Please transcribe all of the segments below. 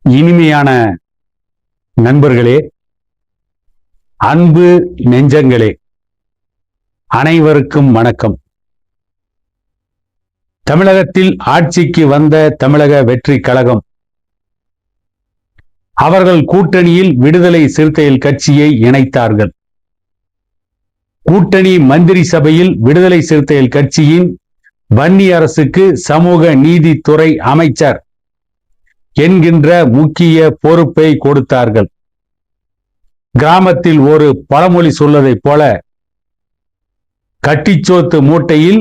இனிமையான நண்பர்களே, அன்பு நெஞ்சங்களே, அனைவருக்கும் வணக்கம். தமிழகத்தில் ஆட்சிக்கு வந்த தமிழக வெற்றி கழகம் அவர்கள் கூட்டணியில் விடுதலை சிறுத்தைகள் கட்சியை இணைத்தார்கள். கூட்டணி மந்திரி சபையில் விடுதலை சிறுத்தைகள் கட்சியின் வன்னியரசுக்கு சமூக நீதித்துறை அமைச்சர் என்கின்ற முக்கிய பொறுப்பை கொடுத்தார்கள். கிராமத்தில் ஒரு பழமொழி சொல்வதைப் போல, கட்டிச்சோத்து மூட்டையில்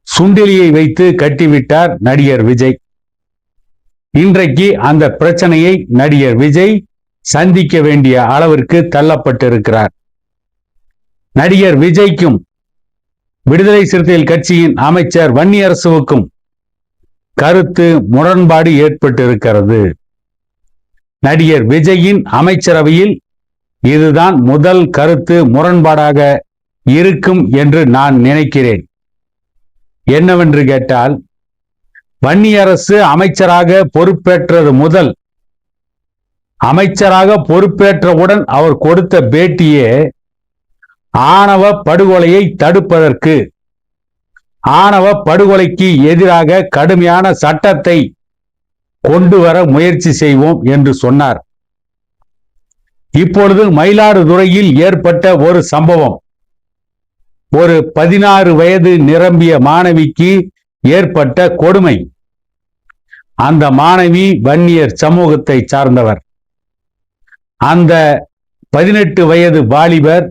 சுண்டெலியை வைத்து கட்டிவிட்டார் நடிகர் விஜய். இன்றைக்கு அந்த பிரச்சனையை நடிகர் விஜய் சந்திக்க வேண்டிய அளவிற்கு தள்ளப்பட்டிருக்கிறார். நடிகர் விஜய்க்கும் விடுதலை சிறுத்தைகள் கட்சியின் அமைச்சர் வன்னியரசுவுக்கும் கருத்து முரண்பாடு ஏற்பட்டிருக்கிறது. நடிகர் விஜயின் அமைச்சரவையில் இதுதான் முதல் கருத்து முரண்பாடாக இருக்கும் என்று நான் நினைக்கிறேன். என்னவென்று கேட்டால், வன்னியரசு அமைச்சராக பொறுப்பேற்றது முதல், அமைச்சராக பொறுப்பேற்றவுடன் அவர் கொடுத்த பேட்டியே ஆணவ படுகொலையை தடுப்பதற்கு, ஆணவ படுகொலைக்கு எதிராக கடுமையான சட்டத்தை கொண்டு வர முயற்சி செய்வோம் என்று சொன்னார். இப்பொழுது மயிலாடுதுறையில் ஏற்பட்ட ஒரு சம்பவம், ஒரு 16 வயது நிரம்பிய மாணவிக்கு ஏற்பட்ட கொடுமை. அந்த மாணவி வன்னியர் சமூகத்தை சார்ந்தவர். அந்த 18 வயது வாலிபர்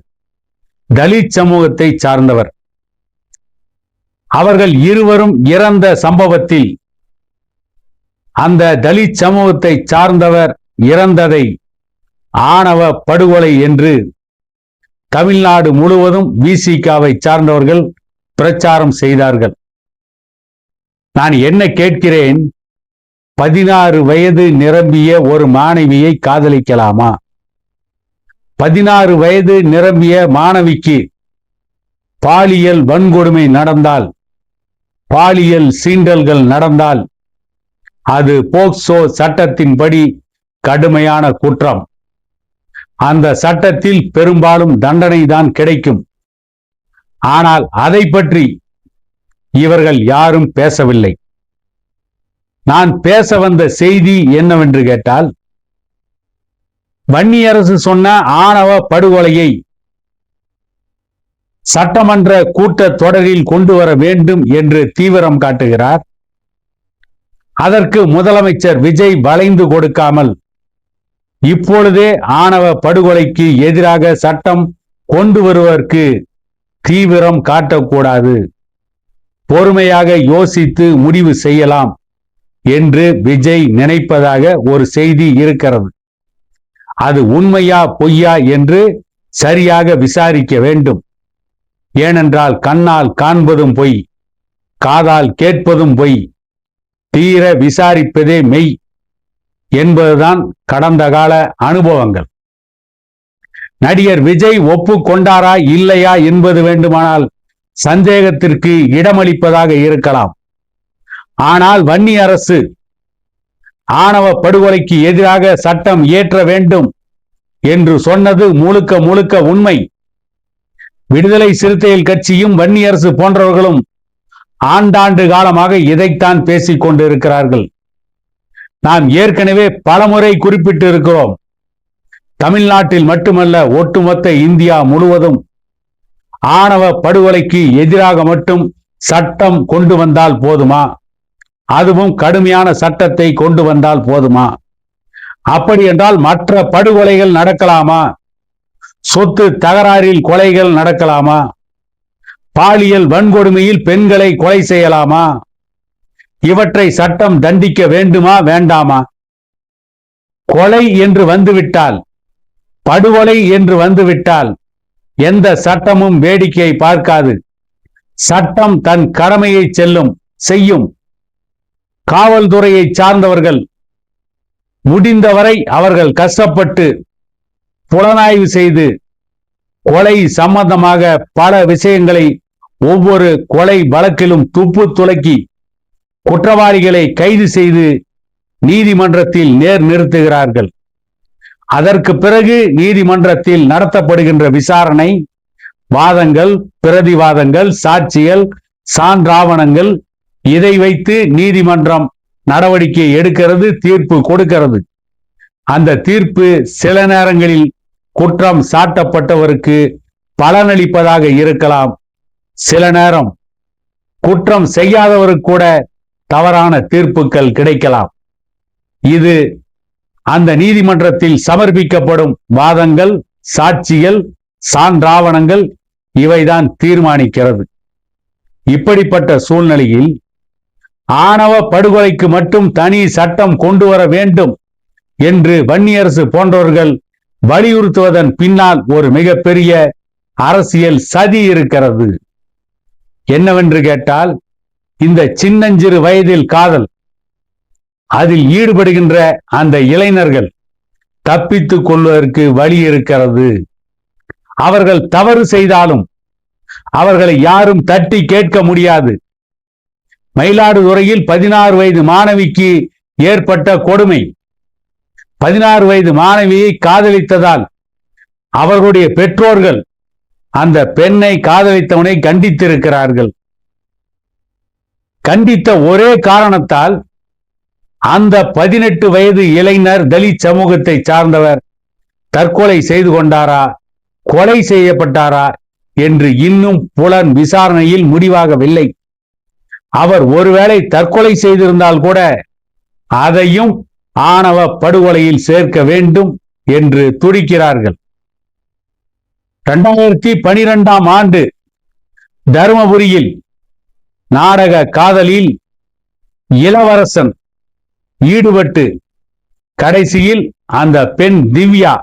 தலித் சமூகத்தை சார்ந்தவர். அவர்கள் இருவரும் இறந்த சம்பவத்தில் அந்த தலித் சமூகத்தை சார்ந்தவர் இறந்ததை ஆணவ படுகொலை என்று தமிழ்நாடு முழுவதும் விசிகாவை சார்ந்தவர்கள் பிரச்சாரம் செய்தார்கள். நான் என்ன கேட்கிறேன், 16 வயது நிரம்பிய ஒரு மாணவியை காதலிக்கலாமா? 16 வயது நிரம்பிய மாணவிக்கு பாலியல் வன்கொடுமை நடந்தால், பாலியல் சீண்டல்கள் நடந்தால் அது போக்சோ சட்டத்தின்படி கடுமையான குற்றம். அந்த சட்டத்தில் பெரும்பாலும் தண்டனை தான் கிடைக்கும். ஆனால் அதை பற்றி இவர்கள் யாரும் பேசவில்லை. நான் பேச வந்த செய்தி என்னவென்று கேட்டால், வன்னியரசு சொன்ன ஆணவ படுகொலையை சட்டமன்ற கூட்டத் தொடரில் கொண்டு வர வேண்டும் என்று தீவிரம் காட்டுகிறார். அதற்கு முதலமைச்சர் விஜய் வளைந்து கொடுக்காமல், இப்பொழுதே ஆணவ படுகொலைக்கு எதிராக சட்டம் கொண்டு வருவதற்கு தீவிரம் காட்டக்கூடாது, பொறுமையாக யோசித்து முடிவு செய்யலாம் என்று விஜய் நினைப்பதாக ஒரு செய்தி இருக்கிறது. அது உண்மையா பொய்யா என்று சரியாக விசாரிக்க வேண்டும். ஏனென்றால் கண்ணால் காண்பதும் பொய், காதால் கேட்பதும் பொய், தீர விசாரிப்பதே மெய் என்பதுதான் கடந்த கால அனுபவங்கள். நடிகர் விஜய் ஒப்புக்கொண்டாரா இல்லையா என்பது வேண்டுமானால் சந்தேகத்திற்கு இடமளிப்பதாக இருக்கலாம். ஆனால் வன்னியரசு ஆணவ படுகொலைக்கு எதிராக சட்டம் இயற்ற வேண்டும் என்று சொன்னது முழுக்க முழுக்க உண்மை. விடுதலை சிறுத்தைகள் கட்சியும் வன்னியரசு போன்றவர்களும் ஆண்டாண்டு காலமாக இதைத்தான் பேசிக் கொண்டிருக்கிறார்கள். நாம் ஏற்கனவே பலமுறை குறிப்பிட்டு இருக்கிறோம். தமிழ்நாட்டில் மட்டுமல்ல, ஒட்டுமொத்த இந்தியா முழுவதும் ஆணவ படுகொலைக்கு எதிராக மட்டும் சட்டம் கொண்டு வந்தால் போதுமா? அதுவும் கடுமையான சட்டத்தை கொண்டு வந்தால் போதுமா? அப்படி என்றால் மற்ற படுகொலைகள் நடக்கலாமா? சொத்து தகராறில் கொலைகள் நடக்கலாமா? பாலியல் வன்கொடுமையில் பெண்களை கொலை செய்யலாமா? இவற்றை சட்டம் தண்டிக்க வேண்டுமா வேண்டாமா? கொலை என்று வந்துவிட்டால், படுகொலை என்று வந்துவிட்டால் எந்த சட்டமும் வேடிக்கை பார்க்காது. சட்டம் தன் கடமையை செய்யும். காவல்துறையை சார்ந்தவர்கள் முடிந்தவரை அவர்கள் கஷ்டப்பட்டு புலனாய்வு செய்து கொலை சம்பந்தமாக பல விஷயங்களை ஒவ்வொரு கொலை வழக்கிலும் துப்பு துலக்கி குற்றவாளிகளை கைது செய்து நீதிமன்றத்தில் நிறுத்துகிறார்கள். அதற்கு பிறகு நீதிமன்றத்தில் நடத்தப்படுகின்ற விசாரணை, வாதங்கள், பிரதிவாதங்கள், சாட்சிகள், சான்றாவணங்கள், இதை வைத்து நீதிமன்றம் நடவடிக்கை எடுக்கிறது, தீர்ப்பு கொடுக்கிறது. அந்த தீர்ப்பு சில நேரங்களில் குற்றம் சாட்டப்பட்டவருக்கு பலனளிப்பதாக இருக்கலாம். சில நேரம் குற்றம் செய்யாதவருக்கு கூட தவறான தீர்ப்புகள் கிடைக்கலாம். இது அந்த நீதிமன்றத்தில் சமர்ப்பிக்கப்படும் வாதங்கள், சாட்சிகள், சான்றாவணங்கள் இவைதான் தீர்மானிக்கிறது. இப்படிப்பட்ட சூழ்நிலையில் ஆணவ படுகொலைக்கு மட்டும் தனி சட்டம் கொண்டு வர வேண்டும் என்று வன்னியரசு போன்றவர்கள் வலியுறுத்துவதன் பின்னால் ஒரு மிகப்பெரிய அரசியல் சதி இருக்கிறது. என்னவென்று கேட்டால், இந்த சின்னஞ்சிறு வயதில் காதல், அதில் ஈடுபடுகின்ற அந்த இளைஞர்கள் தப்பித்துக் கொள்வதற்கு வழி இருக்கிறது. அவர்கள் தவறு செய்தாலும் அவர்களை யாரும் தட்டி கேட்க முடியாது. மயிலாடுதுறையில் 16 வயது மாணவிக்கு ஏற்பட்ட கொடுமை, 16 வயது மாணவியை காதலித்ததால் அவர்களுடைய பெற்றோர்கள் அந்த பெண்ணை காதலித்தவனை கண்டித்திருக்கிறார்கள். கண்டித்த ஒரே காரணத்தால் அந்த 18 வயது இளைஞர் தலித் சமூகத்தை சார்ந்தவர் தற்கொலை செய்து கொண்டாரா, கொலை செய்யப்பட்டாரா என்று இன்னும் புலன் விசாரணையில் முடிவாகவில்லை. அவர் ஒருவேளை தற்கொலை செய்திருந்தால் கூட அதையும் ஆணவ படுகொலையில் சேர்க்க வேண்டும் என்று துடிக்கிறார்கள். 2012ஆம் ஆண்டு தருமபுரியில் நாடக காதலில் இளவரசன் ஈடுபட்டு கடைசியில் அந்த பெண் திவ்யா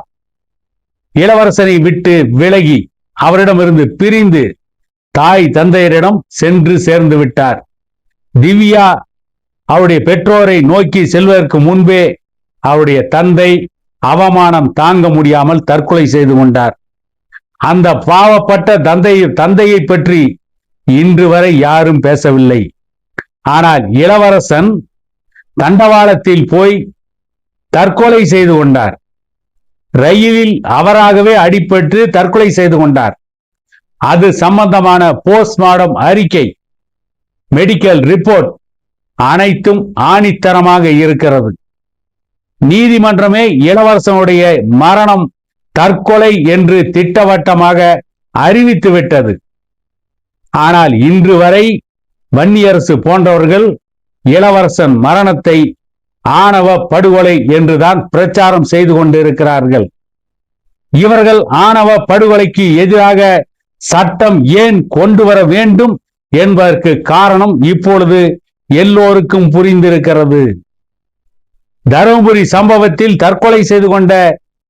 இளவரசனை விட்டு விலகி அவரிடமிருந்து பிரிந்து தாய் தந்தையரிடம் சென்று சேர்ந்து விட்டார். திவ்யா அவருடைய பெற்றோரை நோக்கி செல்வதற்கு முன்பே அவருடைய தந்தை அவமானம் தாங்க முடியாமல் தற்கொலை செய்து கொண்டார். அந்த பாவப்பட்ட தந்தையை பற்றி இன்று வரை யாரும் பேசவில்லை. ஆனால் இளவரசன் தண்டவாளத்தில் போய் தற்கொலை செய்து கொண்டார். ரயிலில் அவராகவே அடிபட்டு தற்கொலை செய்து கொண்டார். அது சம்பந்தமான போஸ்ட்மார்டம் அறிக்கை, மெடிக்கல் ரிப்போர்ட் அனைத்தும் ஆணித்தரமாக இருக்கிறது. நீதிமன்றமே இளவரசனுடைய மரணம் தற்கொலை என்று திட்டவட்டமாக அறிவித்துவிட்டது. ஆனால் இன்று வரை வன்னியரசு போன்றவர்கள் இளவரசன் மரணத்தை ஆணவ படுகொலை என்றுதான் பிரச்சாரம் செய்து கொண்டிருக்கிறார்கள். இவர்கள் ஆணவ படுகொலைக்கு எதிராக சட்டம் ஏன் கொண்டு வர வேண்டும் என்பதற்கு காரணம் இப்பொழுது எல்லோருக்கும் புரிந்திருக்கிறது. தருமபுரி சம்பவத்தில் தற்கொலை செய்து கொண்ட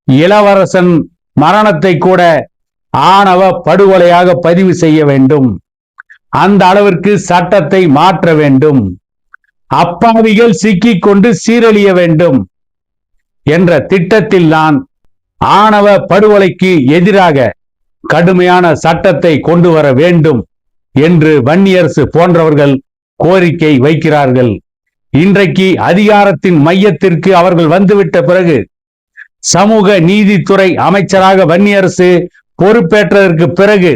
இளவரசன் மரணத்தை கூட ஆணவ படுகொலையாக பதிவு செய்ய வேண்டும். அந்த அளவிற்கு சட்டத்தை மாற்ற வேண்டும். அப்பாவிகள் சிக்கிக் கொண்டு சீரழிய வேண்டும் என்ற திட்டத்தில் தான் ஆணவ படுகொலைக்கு எதிராக கடுமையான சட்டத்தை கொண்டு வர வேண்டும் என்று வன்னியரசு போன்றவர்கள் கோரிக்கை வைக்கிறார்கள். இன்றைக்கு அதிகாரத்தின் மையத்திற்கு அவர்கள் வந்துவிட்ட பிறகு, சமூக நீதித்துறை அமைச்சராக வன்னியரசு பொறுப்பேற்றதற்கு பிறகு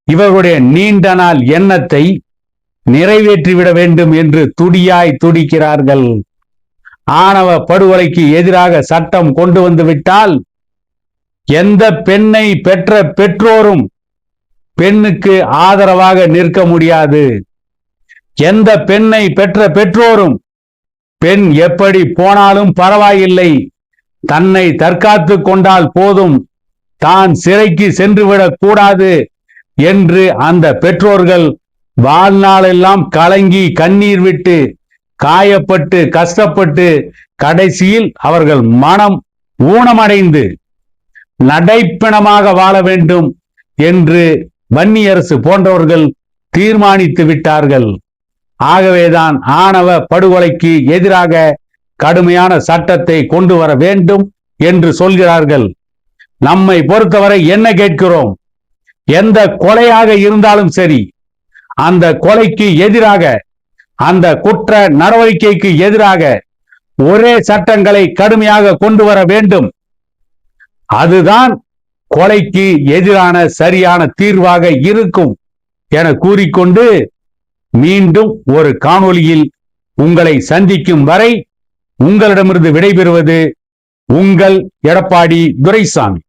இவர்களுடைய நீண்ட நாள் எண்ணத்தை நிறைவேற்றிவிட வேண்டும் என்று துடியாய் துடிக்கிறார்கள். ஆணவ படுகொலைக்கு எதிராக சட்டம் கொண்டு வந்து விட்டால் எந்த பெண்ணை பெற்ற பெற்றோரும் பெண்ணுக்கு ஆதரவாக நிற்க முடியாது. எந்த பெண்ணை பெற்ற பெற்றோரும் பெண் எப்படி போனாலும் பரவாயில்லை, தன்னை தற்காத்து கொண்டால் போதும், தான் சிறைக்கு சென்றுவிடக் கூடாது என்று அந்த பெற்றோர்கள் வாழ்நாளெல்லாம் கலங்கி கண்ணீர் விட்டு காயப்பட்டு கஷ்டப்பட்டு கடைசியில் அவர்கள் மனம் ஊனமடைந்து நடைப்பிணமாக வாழ வேண்டும் என்று வன்னியரசு போன்றவர்கள் தீர்மானித்து விட்டார்கள். ஆகவேதான் ஆணவ படுகொலைக்கு எதிராக கடுமையான சட்டத்தை கொண்டு வர வேண்டும் என்று சொல்கிறார்கள். நம்மை பொறுத்தவரை என்ன கேட்கிறோம்? எந்த கொலையாக இருந்தாலும் சரி, அந்த கொலைக்கு எதிராக, அந்த குற்ற நடவடிக்கைக்கு எதிராக ஒரே சட்டங்களை கடுமையாக கொண்டு வர வேண்டும். அதுதான் கொலைக்கு எதிரான சரியான தீர்வாக இருக்கும் என கூறிக்கொண்டு மீண்டும் ஒரு காணொளியில் உங்களை சந்திக்கும் வரை உங்களிடமிருந்து விடைபெறுவது உங்கள் எடப்பாடி துரைசாமி.